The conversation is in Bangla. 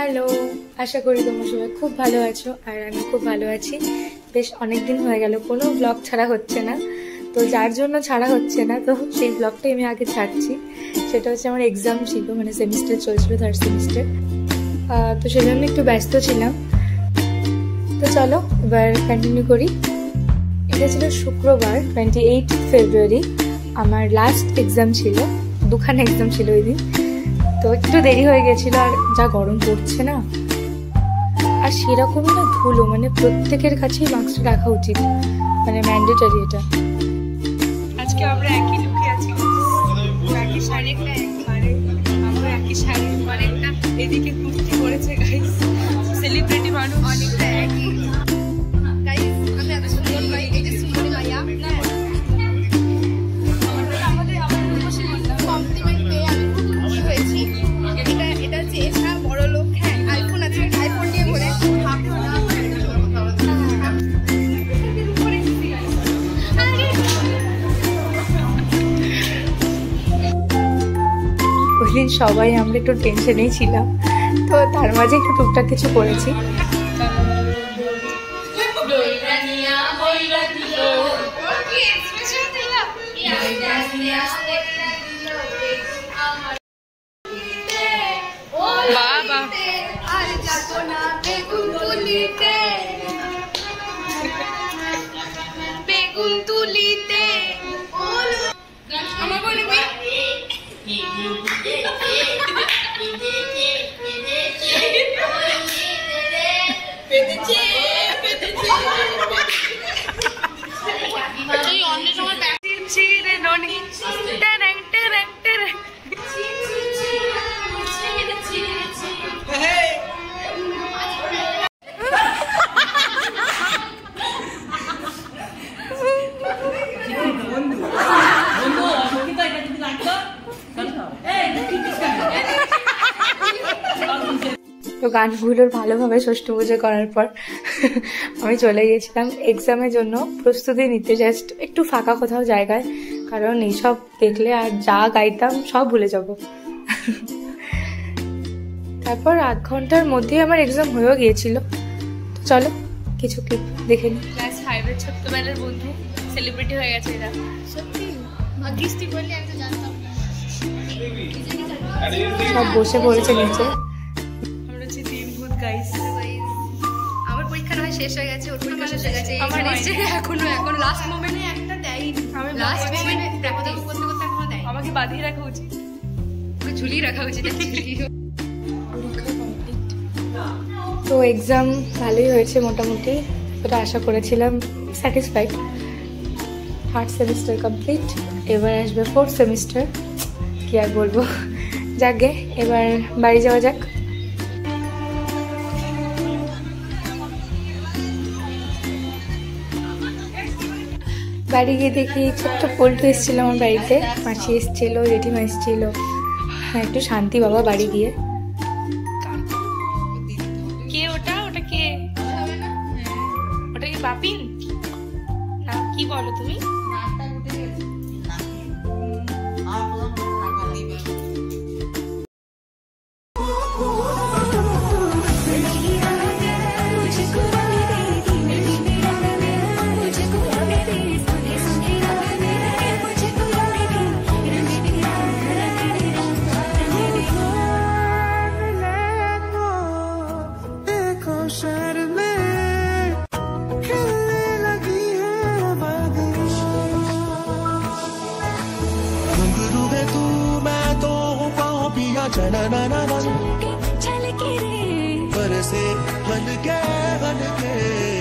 হ্যালো, আশা করি তোমরা সবাই খুব ভালো আছো আর আমি খুব ভালো আছি। বেশ অনেক দিন হয়ে গেল কোনো ব্লগ ছাড়া হচ্ছে না, তো যার জন্য ছাড়া হচ্ছে না তো সেই ব্লগটাই আমি আগে ছাড়ছি। সেটা হচ্ছে আমার এক্সাম ছিল, মানে সেমিস্টার চলছিল, থার্ড সেমিস্টার, তো সেজন্য একটু ব্যস্ত ছিলাম। তো চলো এবার কন্টিনিউ করি। এটা ছিল শুক্রবার 28 ফেব্রুয়ারি, আমার লাস্ট এক্সাম ছিল, দুখানা এক্সাম ছিল ওই দিন, তো একটু দেরি হয়ে গেছিল। আর যা গরম পড়ছে না, আর সেরকমই না ধুলো, মানে প্রত্যেকের কাছেই মাস্কটা রাখা উচিত, মানে ম্যান্ডেটারি এটা। আজকে আমরা একই লুকে আছি, একই শাড়ি, আমরা একই শাড়ি, অনেকটা এদিকে কুর্তি পরেছে গাইস, সেলিব্রিটি মানুষ অনেকটা একই। গাইস আমি এত সুন্দর পাই, এই যে সুন্দরী মাইয়া না কমপ্লিমেন্ট পেয়ে আমি খুব খুশি হয়েছি। এটা চেয়েছা বড় লোক, হ্যাঁ আইফোন আছে, আইফোন নিয়ে ঘুরে ওই দিন সবাই আমরা একটু টেনশনেই ছিলাম, তো তার মাঝে একটু টুকটাক কিছু করেছি। তো গানগুলোর ভালোভাবে ষষ্ঠী পুজো করার পর আমি চলে গিয়েছিলাম এক্সামের জন্য প্রস্তুতি নিতে, জাস্ট একটু ফাঁকা কোথাও জায়গায়, কারণ এইসব দেখলে আর যা গাইতাম সব ভুলে যাব। তারপর আধ ঘন্টার মধ্যে আমার এক্সাম হয়েও গিয়েছিল। তো চলো কিছু ক্লিপ দেখে নিই। ক্লাস 5-এর ছোট্টবেলার বন্ধু সেলিব্রিটি হয়ে গেছে এরা, সত্যি ভাগ্যিস্তি বললে আমি তো জানতাম। সব বসে পড়েছে নিচে। আমার পরীক্ষা নয় শেষ হয়ে গেছে, ওর পরীক্ষা শেষ হয়ে গেছে, আমার এখনো লাস্ট মোমেন্টে একটা দেয়, আমি লাস্ট মোমেন্টে দেখো দেখো করতে করতে এখনো দেয়। আমাকে বাঁধিয়ে রাখা উচিত, ওকে ঝুলিয়ে রাখা উচিত। তো এক্সাম ভালোই হয়েছে মোটামুটি, ওটা আশা করেছিলাম, স্যাটিসফাইড। থার্ড সেমিস্টার কমপ্লিট, এবার আসবে ফোর্থ সেমিস্টার, কি আর বলবো। যাকে এবার বাড়ি যাওয়া যাক। বাড়ি গিয়ে দেখি ছোট্ট পল্টু এসেছিল আমার বাড়িতে, মাসি এসেছিল, জেঠিমা এসেছিল। হ্যাঁ একটু শান্তি বাবা বাড়ি গিয়ে। কে ওটা? ওটা কে? ওটা কি বাপিন না কি বলো তুমি? बरसे हल्के हल्के